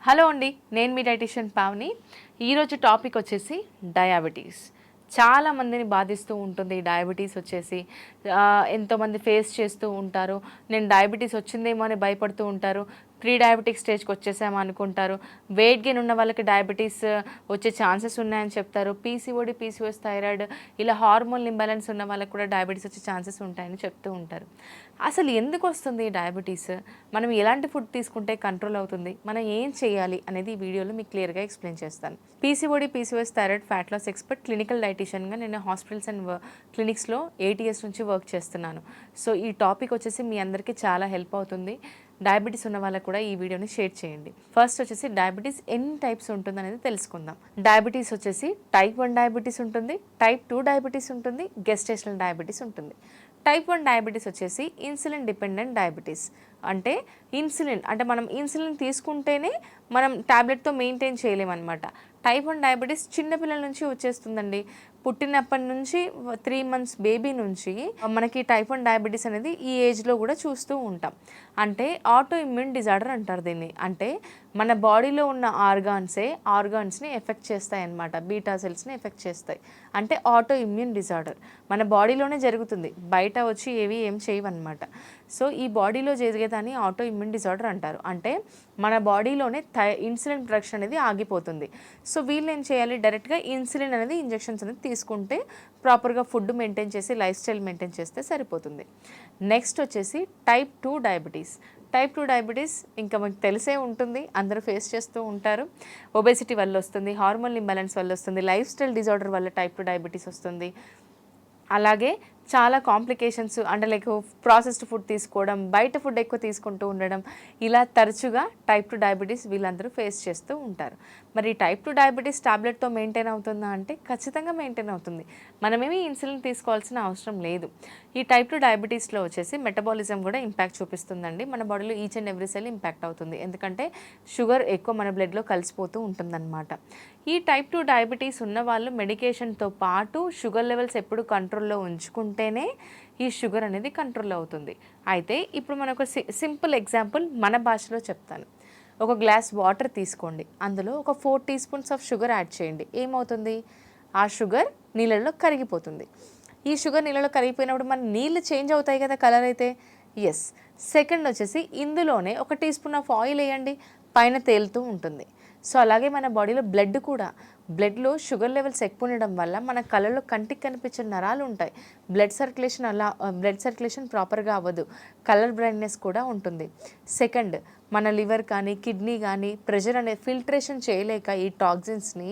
Hello అండి, నేను మీ dietitian Pavani. ఈరోజు టాపిక్ వచ్చేసి డయాబెటీస్. చాలా మందిని బాధిస్తూ ఉంటుంది డయాబెటీస్ వచ్చేసి. ఎంతోమంది ఫేస్ చేస్తూ ఉంటారు. నేను డయాబెటీస్ వచ్చిందేమో అని భయపడుతూ ఉంటారు. ప్రీ డయాబెటిక్ స్టేజ్కి వచ్చేసామో అనుకుంటారు. వెయిట్ గెయిన్ ఉన్న వాళ్ళకి డయాబెటీస్ వచ్చే ఛాన్సెస్ ఉన్నాయని చెప్తారు. పీసీఓడి, పీసీఓఎస్, థైరాయిడ్ ఇలా హార్మోన్ ఇంబ్యాలెన్స్ ఉన్న వాళ్ళకి కూడా డయాబెటీస్ వచ్చే ఛాన్సెస్ ఉంటాయని చెప్తూ ఉంటారు. అసలు ఎందుకు వస్తుంది డయాబెటీస్? మనం ఎలాంటి ఫుడ్ తీసుకుంటే కంట్రోల్ అవుతుంది? మనం ఏం చేయాలి అనేది ఈ వీడియోలో మీకు క్లియర్గా ఎక్స్ప్లెయిన్ చేస్తాను. PCOD, PCOS, thyroid, fat loss expert, clinical డైటీషియన్గా నేను హాస్పిటల్స్ అండ్ క్లినిక్స్లో 8 years నుంచి వర్క్ చేస్తున్నాను. సో ఈ టాపిక్ వచ్చేసి మీ అందరికీ చాలా హెల్ప్ అవుతుంది. డయాబెటీస్ ఉన్న వాళ్ళకు కూడా ఈ వీడియోని షేర్ చేయండి. ఫస్ట్ వచ్చేసి డయాబెటీస్ ఎన్ని టైప్స్ ఉంటుంది అనేది తెలుసుకుందాం. డయాబెటీస్ వచ్చేసి టైప్ 1 డయాబెటీస్ ఉంటుంది, టైప్ 2 డయాబెటీస్ ఉంటుంది, గెస్టేషనల్ డయాబెటీస్ ఉంటుంది. టైప్ 1 డయాబెటీస్ వచ్చేసి ఇన్సులిన్ డిపెండెంట్ డయాబెటీస్. అంటే ఇన్సులిన్ అంటే మనం ఇన్సులిన్ తీసుకుంటేనే మనం ట్యాబ్లెట్తో మెయింటైన్ చేయలేమన్నమాట. టైప్ 1 డయాబెటీస్ చిన్నపిల్లల నుంచి వచ్చేస్తుందండి. పుట్టినప్పటి నుంచి 3 months బేబీ నుంచి మనకి టైప్ 1 డయాబెటీస్ అనేది ఈ ఏజ్లో కూడా చూస్తూ ఉంటాం. అంటే ఆటో ఇమ్యూన్ డిజార్డర్ అంటారు దీన్ని. అంటే మన బాడీలో ఉన్న ఆర్గాన్స్ని ఎఫెక్ట్ చేస్తాయి అన్నమాట. బీటా సెల్స్ని ఎఫెక్ట్ చేస్తాయి. అంటే ఆటో ఇమ్యూన్ డిజార్డర్ మన బాడీలోనే జరుగుతుంది, బయట వచ్చి ఏం చేయవన్నమాట. సో ఈ బాడీలో జరిగేదాన్ని ఆటో ఇమ్యూన్ డిజార్డర్ అంటారు. అంటే మన బాడీలోనే ఇన్సులిన్ ప్రొడక్షన్ అనేది ఆగిపోతుంది. సో వీళ్ళు ఏం చేయాలి, డైరెక్ట్గా ఇన్సులిన్ అనేది ఇంజెక్షన్స్ అనేది తీసుకుంటే ప్రాపర్గా ఫుడ్ మెయింటైన్ చేసి లైఫ్ స్టైల్ మెయింటైన్ చేస్తే సరిపోతుంది. నెక్స్ట్ వచ్చేసి టైప్ 2 డయాబెటీస్. టైప్ 2 డయాబెటీస్ ఇంకా మీకు తెలిసే ఉంటుంది, అందరూ ఫేస్ చేస్తూ ఉంటారు. ఒబేసిటీ వల్ల వస్తుంది, హార్మోన్ ఇంబ్యాలెన్స్ వల్ల వస్తుంది, లైఫ్ స్టైల్ డిజార్డర్ వల్ల టైప్ 2 డయాబెటీస్ వస్తుంది. అలాగే చాలా కాంప్లికేషన్స్ అంటే లైక్ ప్రాసెస్డ్ ఫుడ్ తీసుకోవడం, బయట ఫుడ్ ఎక్కువ తీసుకుంటూ ఉండడం, ఇలా తరచుగా టైప్ 2 డయాబెటీస్ వీళ్ళందరూ ఫేస్ చేస్తూ ఉంటారు. మరి టైప్ 2 డయాబెటీస్ టాబ్లెట్తో మెయింటైన్ అవుతుందా అంటే ఖచ్చితంగా మెయింటైన్ అవుతుంది. మనమేమీ ఇన్సులిన్ తీసుకోవాల్సిన అవసరం లేదు. ఈ టైప్ 2 డయాబెటీస్లో వచ్చేసి మెటబాలిజం కూడా ఇంపాక్ట్ చూపిస్తుందండి. మన బాడీలో each and every cell impact అవుతుంది. ఎందుకంటే షుగర్ ఎక్కువ మన బ్లడ్లో కలిసిపోతూ ఉంటుందన్నమాట. ఈ టైప్ 2 డయాబెటీస్ ఉన్న వాళ్ళు మెడికేషన్తో పాటు షుగర్ లెవెల్స్ ఎప్పుడు కంట్రోల్లో ఉంచుకుంటేనే ఈ షుగర్ అనేది కంట్రోల్ అవుతుంది. అయితే ఇప్పుడు మనకు సింపుల్ ఎగ్జాంపుల్ మన భాషలో చెప్తాను. ఒక గ్లాస్ వాటర్ తీసుకోండి, అందులో ఒక 4 teaspoons ఆఫ్ షుగర్ యాడ్ చేయండి. ఏమవుతుంది, ఆ షుగర్ నీళ్ళల్లో కరిగిపోతుంది. ఈ షుగర్ నీళ్ళలో కరిగిపోయినప్పుడు మన నీళ్ళు చేంజ్ అవుతాయి కదా కలర్ అయితే. ఎస్. సెకండ్ వచ్చేసి ఇందులోనే ఒక టీస్పూన్ ఆఫ్ ఆయిల్ వేయండి, పైన తేలుతూ ఉంటుంది. సో అలాగే మన బాడీలో బ్లడ్లో షుగర్ లెవెల్స్ ఎక్కువ ఉండడం వల్ల మన కళ్ళలో కంటికి కనిపించే నరాలు ఉంటాయి. బ్లడ్ సర్క్యులేషన్ ప్రాపర్గా అవ్వదు, కలర్ బ్లైండ్నెస్ కూడా ఉంటుంది. సెకండ్, మన లివర్ కానీ కిడ్నీ కానీ ప్రెషర్ అనేది ఫిల్టరేషన్ చేయలేక, ఈ టాక్సిన్స్ని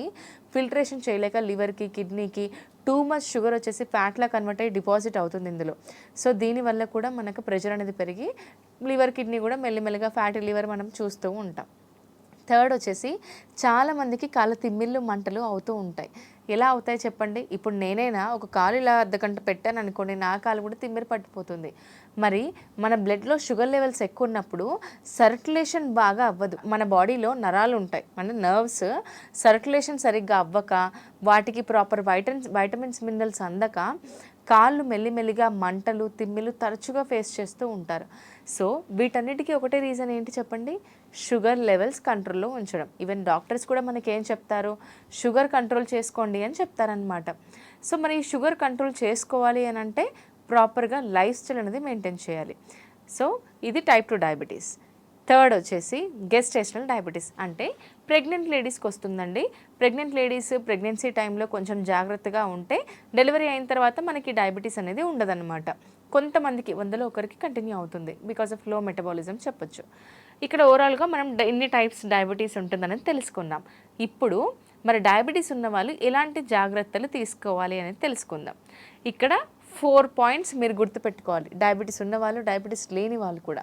ఫిల్టరేషన్ చేయలేక లివర్కి కిడ్నీకి టూ మచ్ షుగర్ వచ్చేసి ఫ్యాట్లా కన్వర్ట్ అయ్యి డిపాజిట్ అవుతుంది ఇందులో. సో దీనివల్ల కూడా మనకు ప్రెషర్ అనేది పెరిగి లివర్ కిడ్నీ కూడా మెల్లిమెల్లిగా ఫ్యాటీ లివర్ మనం చూస్తూ ఉంటాం. థర్డ్ వచ్చేసి చాలామందికి కాళ్ళ తిమ్మిళ్ళు మంటలు అవుతూ ఉంటాయి. ఎలా అవుతాయి చెప్పండి? ఇప్పుడు నేనైనా ఒక కాలు ఇలా అర్ధగంట పెట్టాను అనుకోండి, నా కాలు కూడా తిమ్మిరి పట్టిపోతుంది. మరి మన బ్లడ్లో షుగర్ లెవెల్స్ ఎక్కువ ఉన్నప్పుడు సర్క్యులేషన్ బాగా అవ్వదు. మన బాడీలో నరాలు ఉంటాయి, మన నర్వ్స్ సర్క్యులేషన్ సరిగ్గా అవ్వక, వాటికి ప్రాపర్ వైటమిన్స్ మినరల్స్ అందక కాళ్ళు మెల్లిమెల్లిగా మంటలు తిమ్మిలు తరచుగా ఫేస్ చేస్తూ ఉంటారు. సో వీటన్నిటికీ ఒకటే రీజన్ ఏంటి చెప్పండి? షుగర్ లెవెల్స్ కంట్రోల్లో ఉంచడం. ఈవెన్ డాక్టర్స్ కూడా మనకి ఏం చెప్తారు, షుగర్ కంట్రోల్ చేసుకోండి అని చెప్తారనమాట. సో మరి ఈ షుగర్ కంట్రోల్ చేసుకోవాలి అని అంటే ప్రాపర్గా లైఫ్ స్టైల్ అనేది మెయింటైన్ చేయాలి. సో ఇది టైప్ 2 డయాబెటీస్. థర్డ్ వచ్చేసి గెస్టేషనల్ డయాబెటీస్. అంటే ప్రెగ్నెంట్ లేడీస్కి వస్తుందండి. ప్రెగ్నెంట్ లేడీస్ ప్రెగ్నెన్సీ టైంలో కొంచెం జాగ్రత్తగా ఉంటే డెలివరీ అయిన తర్వాత మనకి డయాబెటీస్ అనేది ఉండదన్నమాట. కొంతమందికి 100లో ఒకరికి కంటిన్యూ అవుతుంది బికాస్ ఆఫ్ లో మెటబాలిజం చెప్పొచ్చు. ఇక్కడ ఓవరాల్గా మనం ఎన్ని టైప్స్ డయాబెటీస్ ఉంటుందనేది తెలుసుకుందాం. ఇప్పుడు మరి డయాబెటీస్ ఉన్న వాళ్ళు ఎలాంటి జాగ్రత్తలు తీసుకోవాలి అనేది తెలుసుకుందాం. ఇక్కడ 4 points మీరు గుర్తుపెట్టుకోవాలి, డయాబెటీస్ ఉన్నవాళ్ళు, డయాబెటీస్ లేని వాళ్ళు కూడా.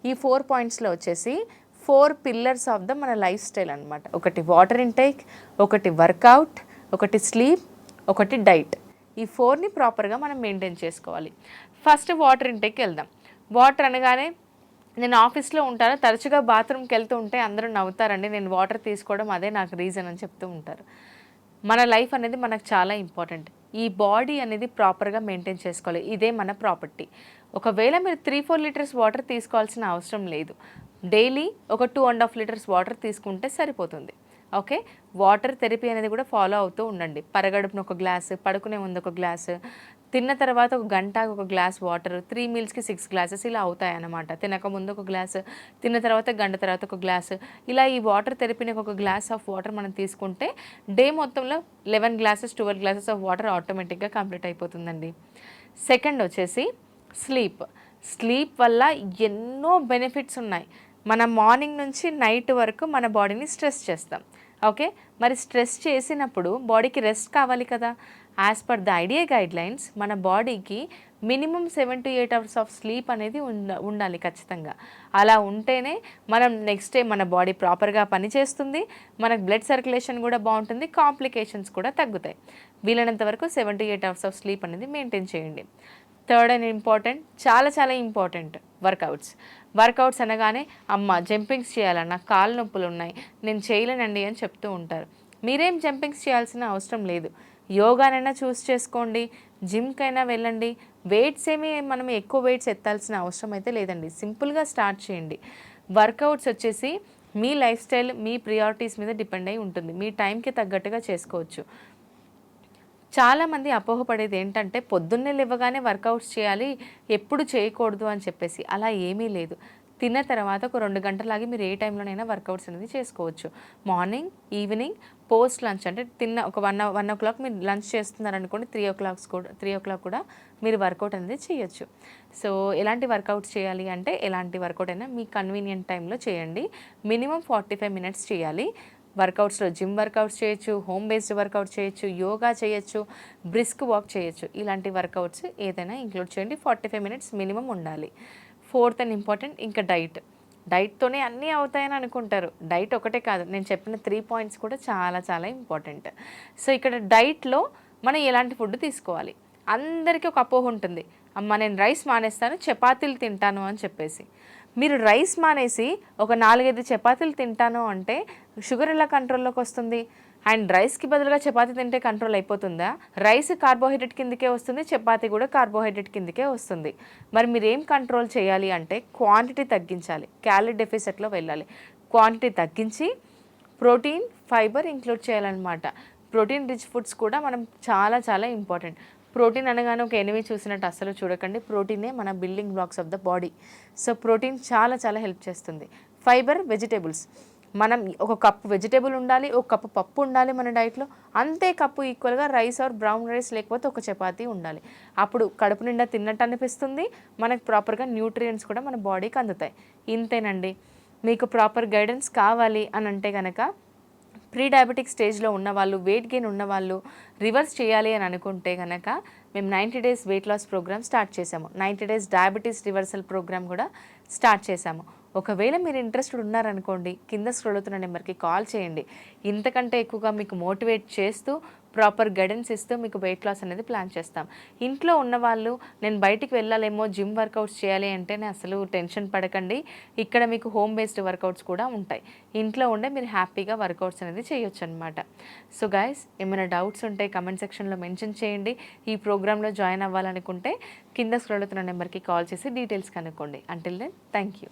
ఈ 4 pointsలో వచ్చేసి 4 pillars ఆఫ్ ద మన లైఫ్ స్టైల్ అనమాట. ఒకటి వాటర్ ఇంటేక్, ఒకటి వర్కౌట్, ఒకటి స్లీప్, ఒకటి డైట్. ఈ 4ని ప్రాపర్గా మనం మెయింటైన్ చేసుకోవాలి. ఫస్ట్ వాటర్ ఇంటేక్కి వెళ్దాం. వాటర్ అనగానే నేను ఆఫీస్లో ఉంటాను, తరచుగా బాత్రూమ్కి వెళ్తూ ఉంటే అందరూ నవ్వుతారండి, నేను వాటర్ తీసుకోవడం అదే నాకు రీజన్ అని చెప్తూ ఉంటారు. మన లైఫ్ అనేది మనకు చాలా ఇంపార్టెంట్. ఈ బాడీ అనేది ప్రాపర్గా మెయింటైన్ చేసుకోవాలి, ఇదే మన ప్రాపర్టీ. ఒకవేళ మీరు 3-4 లీటర్స్ వాటర్ తీసుకోవాల్సిన అవసరం లేదు. డైలీ ఒక 2.5 లీటర్స్ వాటర్ తీసుకుంటే సరిపోతుంది. ఓకే, వాటర్ థెరపీ అనేది కూడా ఫాలో అవుతూ ఉండండి. పరగడుపున ఒక గ్లాసు, పడుకునే ముందు ఒక గ్లాసు, తిన్న తర్వాత ఒక గంట ఒక గ్లాస్ వాటర్, 3 మీల్స్కి 6 గ్లాసెస్ ఇలా అవుతాయన్నమాట. తినక ముందు ఒక గ్లాసు, తిన్న తర్వాత గంట తర్వాత ఒక గ్లాసు, ఇలా ఈ వాటర్ థెరపీని ఒక గ్లాస్ ఆఫ్ వాటర్ మనం తీసుకుంటే డే మొత్తంలో 11 గ్లాసెస్ 12 గ్లాసెస్ ఆఫ్ వాటర్ ఆటోమేటిక్గా కంప్లీట్ అయిపోతుందండి. సెకండ్ వచ్చేసి స్లీప్. స్లీప్ వల్ల ఎన్నో బెనిఫిట్స్ ఉన్నాయి. మన మార్నింగ్ నుంచి నైట్ వరకు మన బాడీని స్ట్రెస్ చేస్తాం. ఓకే, మరి స్ట్రెస్ చేసినప్పుడు బాడీకి రెస్ట్ కావాలి కదా. As per the idea guidelines మన బాడీకి minimum 7 to 8 hours of sleep అనేది ఉండాలి ఖచ్చితంగా. అలా ఉంటేనే మనం నెక్స్ట్ డే మన బాడీ ప్రాపర్గా పనిచేస్తుంది, మనకు బ్లడ్ సర్క్యులేషన్ కూడా బాగుంటుంది, కాంప్లికేషన్స్ కూడా తగ్గుతాయి. వీలైనంత వరకు 7 to 8 అవర్స్ ఆఫ్ స్లీప్ అనేది మెయింటైన్ చేయండి. థర్డ్ అండ్ ఇంపార్టెంట్, చాలా చాలా ఇంపార్టెంట్, వర్కౌట్స్. వర్కౌట్స్ అనగానే అమ్మ జంపింగ్స్ చేయాలన్న కాళ్ళు నొప్పులు ఉన్నాయి, నేను చేయలేనండి అని చెప్తూ ఉంటారు. మీరేం జంపింగ్స్ చేయాల్సిన అవసరం లేదు. యోగానైనా చూస్ చేసుకోండి, జిమ్కైనా వెళ్ళండి. వెయిట్స్ ఏమీ మనం ఎక్కువ వెయిట్స్ ఎత్తాల్సిన అవసరం అయితే లేదండి. సింపుల్గా స్టార్ట్ చేయండి. వర్కౌట్స్ వచ్చేసి మీ లైఫ్ స్టైల్, మీ ప్రియారిటీస్ మీద డిపెండ్ అయి ఉంటుంది. మీ టైంకి తగ్గట్టుగా చేసుకోవచ్చు. చాలామంది అపోహపడేది ఏంటంటే పొద్దున్నే లేవగానే వర్కౌట్స్ చేయాలి, ఎప్పుడు చేయకూడదు అని చెప్పేసి. అలా ఏమీ లేదు. తిన్న తర్వాత ఒక 2 గంటలాగి మీరు ఏ టైంలోనైనా వర్కౌట్స్ అనేది చేసుకోవచ్చు. మార్నింగ్, ఈవినింగ్, పోస్ట్ లంచ్ అంటే తిన్న ఒక 1 o'clock మీరు లంచ్ చేస్తున్నారనుకోండి, 3 o'clock కూడా మీరు వర్కౌట్ అనేది చేయొచ్చు. సో ఎలాంటి వర్కౌట్స్ చేయాలి అంటే ఎలాంటి వర్కౌట్ అయినా మీ కన్వీనియంట్ టైంలో చేయండి. మినిమం 45 minutes చేయాలి. వర్కౌట్స్లో జిమ్ వర్కౌట్స్ చేయొచ్చు, హోమ్ బేస్డ్ వర్కౌట్స్ చేయొచ్చు, యోగా చేయొచ్చు, బ్రిస్క్ వాక్ చేయొచ్చు. ఇలాంటి వర్కౌట్స్ ఏదైనా ఇంక్లూడ్ చేయండి. 45 minutes మినిమం ఉండాలి. ఫోర్త్ అండ్ ఇంపార్టెంట్, ఇంకా డైట్తోనే అన్నీ అవుతాయని అనుకుంటారు. డైట్ ఒకటే కాదు, నేను చెప్పిన 3 points కూడా చాలా చాలా ఇంపార్టెంట్. సో ఇక్కడ డైట్లో మనం ఎలాంటి ఫుడ్ తీసుకోవాలి. అందరికీ ఒక అపోహ ఉంటుంది, అమ్మ నేను రైస్ మానేస్తాను, చపాతీలు తింటాను అని చెప్పేసి. మీరు రైస్ మానేసి ఒక 4-5 చపాతీలు తింటాను అంటే షుగర్ ఎలా కంట్రోల్లోకి వస్తుంది? అండ్ రైస్కి బదులుగా చపాతీ తింటే కంట్రోల్ అయిపోతుందా? రైస్ కార్బోహైడ్రేట్ కిందకే వస్తుంది, చపాతీ కూడా కార్బోహైడ్రేట్ కిందకే వస్తుంది. మరి మీరు ఏం కంట్రోల్ చేయాలి అంటే క్వాంటిటీ తగ్గించాలి, క్యాలరీ డెఫిసిట్లో వెళ్ళాలి. క్వాంటిటీ తగ్గించి ప్రోటీన్, ఫైబర్ ఇంక్లూడ్ చేయాలన్నమాట. ప్రోటీన్ రిచ్ ఫుడ్స్ కూడా మనం చాలా చాలా ఇంపార్టెంట్. ప్రోటీన్ అనగానే ఒక ఎనిమి చూసినట్టు అస్సలు చూడకండి. ప్రోటీనే మన building blocks of the body. So protein చాలా చాలా హెల్ప్ చేస్తుంది. ఫైబర్, వెజిటేబుల్స్, మనం ఒక కప్పు వెజిటేబుల్ ఉండాలి, ఒక కప్పు పప్పు ఉండాలి మన డైట్లో. అంతే కప్పు ఈక్వల్గా రైస్ ఆర్ బ్రౌన్ రైస్ లేకపోతే ఒక చపాతీ ఉండాలి. అప్పుడు కడుపు నిండా తిన్నట్టు అనిపిస్తుంది, మనకు ప్రాపర్గా న్యూట్రియంట్స్ కూడా మన బాడీకి అందుతాయి. ఇంతేనండి. మీకు ప్రాపర్ గైడెన్స్ కావాలి అని అంటే కనుక ప్రీ డయాబెటిక్ స్టేజ్లో ఉన్నవాళ్ళు, వెయిట్ గెయిన్ ఉన్నవాళ్ళు, రివర్స్ చేయాలి అని అనుకుంటే కనుక మేము 90 days weight loss program start చేసాము. 90 days డయాబెటీస్ రివర్సల్ ప్రోగ్రామ్ కూడా స్టార్ట్ చేశాము. ఒకవేళ మీరు ఇంట్రెస్టెడ్ ఉన్నారనుకోండి, కింద స్క్రోల్ అవుతున్న నెంబర్కి కాల్ చేయండి. ఇంతకంటే ఎక్కువగా మీకు మోటివేట్ చేస్తూ ప్రాపర్ గైడెన్స్ ఇస్తూ మీకు వెయిట్ లాస్ అనేది ప్లాన్ చేస్తాం. ఇంట్లో ఉన్నవాళ్ళు నేను బయటికి వెళ్ళాలేమో, జిమ్ వర్కౌట్స్ చేయాలి అంటేనే అసలు టెన్షన్ పడకండి. ఇక్కడ మీకు హోమ్ బేస్డ్ వర్కౌట్స్ కూడా ఉంటాయి. ఇంట్లో ఉండే మీరు హ్యాపీగా వర్కౌట్స్ అనేది చేయొచ్చు అనమాట. సో గైస్, ఏమైనా డౌట్స్ ఉంటే కమెంట్ సెక్షన్లో మెన్షన్ చేయండి. ఈ ప్రోగ్రాంలో జాయిన్ అవ్వాలనుకుంటే కింద స్క్రోల్ అవుతున్న నెంబర్కి కాల్ చేసి డీటెయిల్స్ కనుక్కోండి. Until then, thank you.